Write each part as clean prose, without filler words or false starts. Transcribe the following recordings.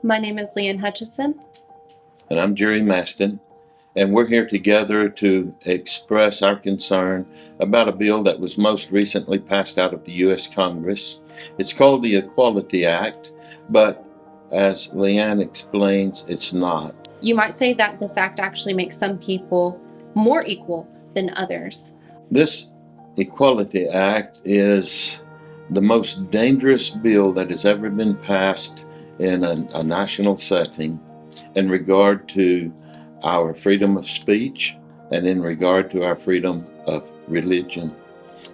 My name is Leanne Hutchison. And I'm Jerry Maston, and we're here together to express our concern about a bill that was most recently passed out of the U.S. Congress. It's called the Equality Act, but as Leanne explains, it's not. You might say that this act actually makes some people more equal than others. This Equality Act is the most dangerous bill that has ever been passed in a national setting in regard to our freedom of speech and in regard to our freedom of religion.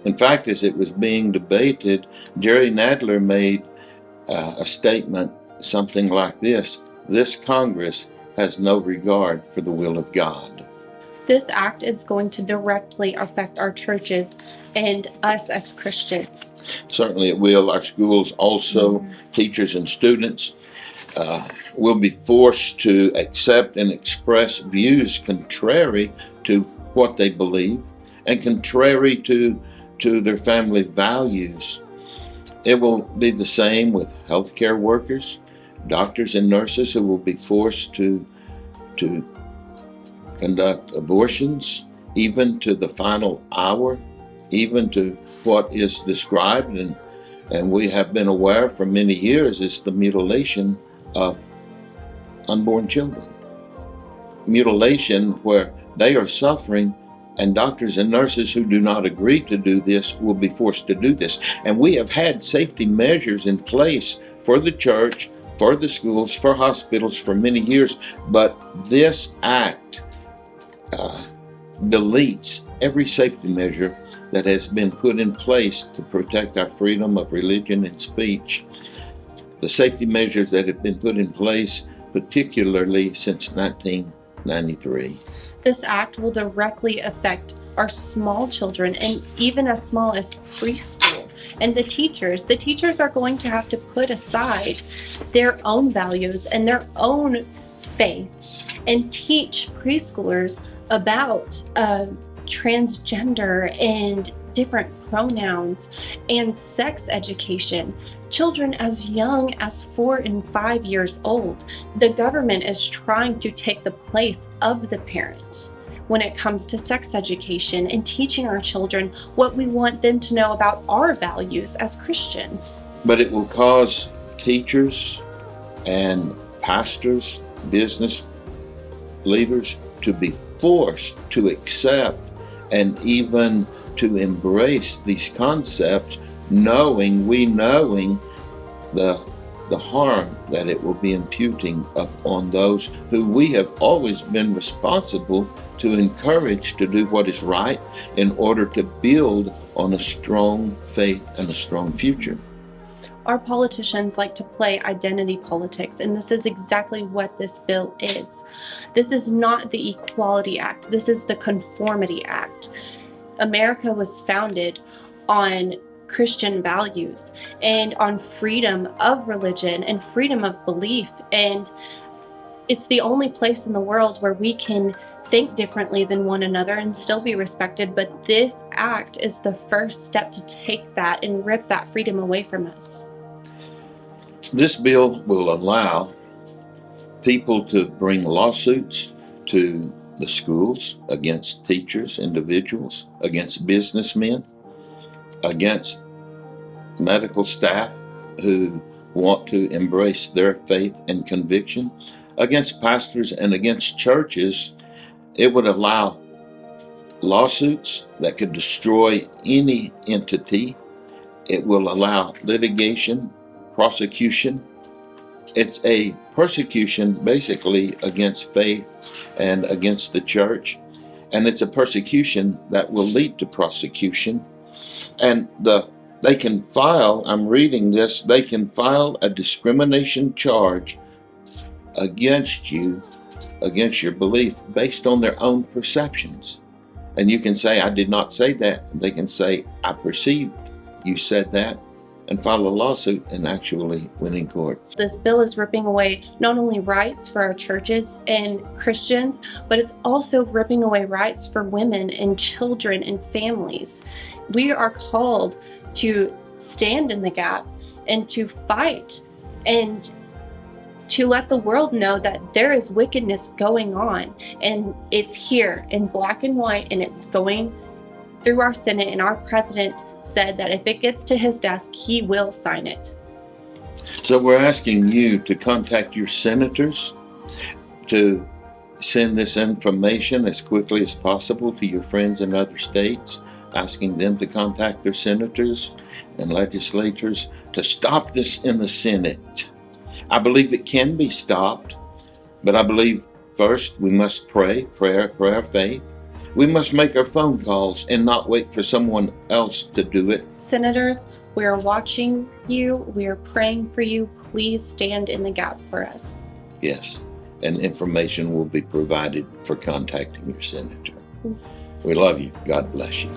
In fact, as it was being debated, Jerry Nadler made a statement something like this: "This Congress has no regard for the will of God." This act is going to directly affect our churches and us as Christians. Certainly it will. Our schools also, teachers and students will be forced to accept and express views contrary to what they believe and contrary to their family values. It will be the same with healthcare workers, doctors and nurses who will be forced to conduct abortions, even to the final hour, even to what is described and we have been aware for many years is the mutilation of unborn children. Mutilation where they are suffering, and doctors and nurses who do not agree to do this will be forced to do this. And we have had safety measures in place for the church, for the schools, for hospitals for many years, but this act deletes every safety measure that has been put in place to protect our freedom of religion and speech. The safety measures that have been put in place, particularly since 1993. This act will directly affect our small children, and even as small as preschool. And the teachers are going to have to put aside their own values and their own faith and teach preschoolers about transgender and different pronouns and sex education. Children as young as 4 and 5 years old. The government is trying to take the place of the parent when it comes to sex education and teaching our children what we want them to know about our values as Christians. But it will cause teachers and pastors, business leaders to be forced to accept and even to embrace these concepts, knowing the harm that it will be imputing upon those who we have always been responsible to encourage to do what is right in order to build on a strong faith and a strong future. Our politicians like to play identity politics, and this is exactly what this bill is. This is not the Equality Act. This is the Conformity Act. America was founded on Christian values and on freedom of religion and freedom of belief, and it's the only place in the world where we can think differently than one another and still be respected. But this act is the first step to take that and rip that freedom away from us. This bill will allow people to bring lawsuits to the schools against teachers, individuals, against businessmen, against medical staff who want to embrace their faith and conviction, against pastors and against churches. It would allow lawsuits that could destroy any entity. It will allow litigation, prosecution. It's a persecution basically against faith and against the church. And it's a persecution that will lead to prosecution. And they can file, I'm reading this, they can file a discrimination charge against you, against your belief, based on their own perceptions. And you can say, I did not say that. They can say, I perceived you said that, and file a lawsuit and actually win in court. This bill is ripping away not only rights for our churches and Christians, but it's also ripping away rights for women and children and families. We are called to stand in the gap and to fight and to let the world know that there is wickedness going on, and it's here in black and white, and it's going through our Senate, and our president said that if it gets to his desk, he will sign it. So we're asking you to contact your senators to send this information as quickly as possible to your friends in other states, asking them to contact their senators and legislators to stop this in the Senate. I believe it can be stopped, but I believe first we must pray of faith. We must make our phone calls and not wait for someone else to do it. Senators, we are watching you. We are praying for you. Please stand in the gap for us. Yes, and information will be provided for contacting your senator. We love you. God bless you.